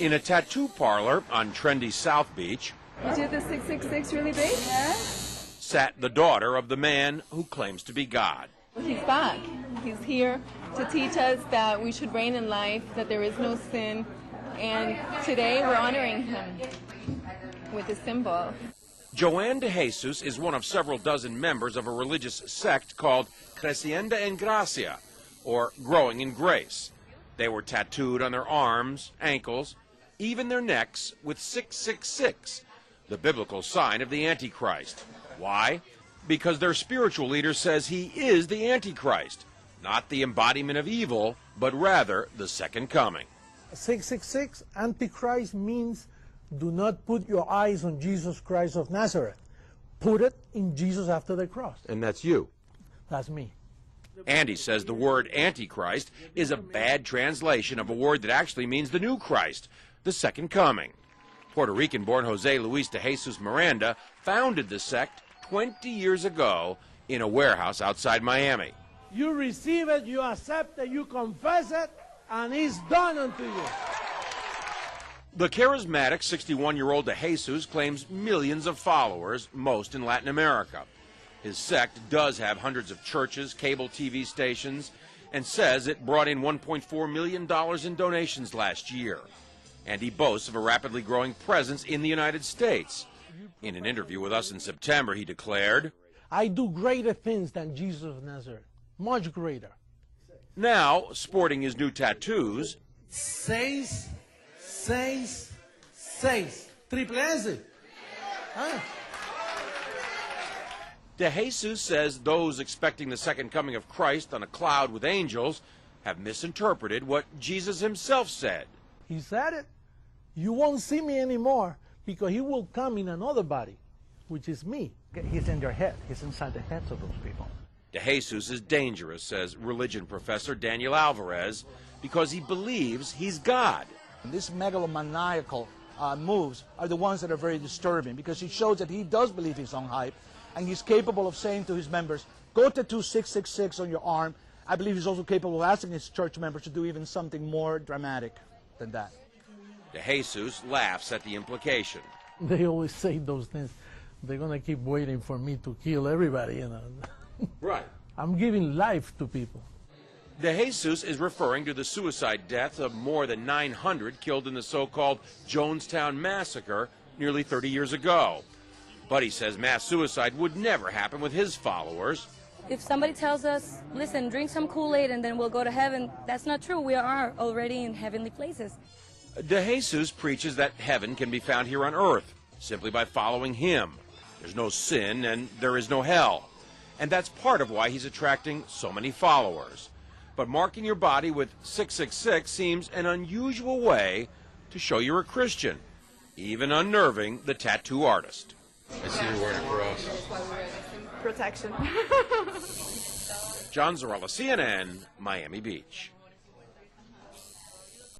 In a tattoo parlor on trendy South Beach, You did the 666 really big? Yeah. sat the daughter of the man who claims to be God. He's back. He's here to teach us that we should reign in life, that there is no sin, and today we're honoring him with a symbol. Joanne de Jesus is one of several dozen members of a religious sect called Creciendo en Gracia, or Growing in Grace. They were tattooed on their arms, ankles, even their necks with 666, the biblical sign of the Antichrist. Why? Because their spiritual leader says he is the Antichrist, not the embodiment of evil, but rather the second coming. 666, Antichrist means do not put your eyes on Jesus Christ of Nazareth. Put it in Jesus after the cross. And that's you. That's me. Andy says the word Antichrist is a bad translation of a word that actually means the new Christ, the second coming. Puerto Rican-born Jose Luis de Jesus Miranda founded the sect 20 years ago in a warehouse outside Miami. You receive it, you accept it, you confess it, and it's done unto you. The charismatic 61-year-old de Jesus claims millions of followers, most in Latin America. His sect does have hundreds of churches, cable TV stations, and says it brought in $1.4 million in donations last year. And he boasts of a rapidly growing presence in the United States. In an interview with us in September, he declared, I do greater things than Jesus of Nazareth, much greater. Now, sporting his new tattoos, 666, triple S. Huh? de Jesus says those expecting the second coming of Christ on a cloud with angels have misinterpreted what Jesus himself said. He said it. You won't see me anymore because he will come in another body, which is me. He's in their head. He's inside the heads of those people. De Jesus is dangerous, says religion professor Daniel Alvarez, because he believes he's God. These megalomaniacal moves are the ones that are very disturbing because it shows that he does believe his own hype and he's capable of saying to his members, go tattoo 666 on your arm. I believe he's also capable of asking his church members to do even something more dramatic than that. De Jesus laughs at the implication. They always say those things. They're going to keep waiting for me to kill everybody, you know. Right. I'm giving life to people. De Jesus is referring to the suicide deaths of more than 900 killed in the so-called Jonestown Massacre nearly 30 years ago. But he says mass suicide would never happen with his followers. If somebody tells us, listen, drink some Kool-Aid and then we'll go to heaven, that's not true. We are already in heavenly places. De Jesus preaches that heaven can be found here on earth simply by following him. There's no sin and there is no hell. And that's part of why he's attracting so many followers. But marking your body with 666 seems an unusual way to show you're a Christian, even unnerving the tattoo artist. I see you're wearing a cross. Protection. John Zarella, CNN, Miami Beach.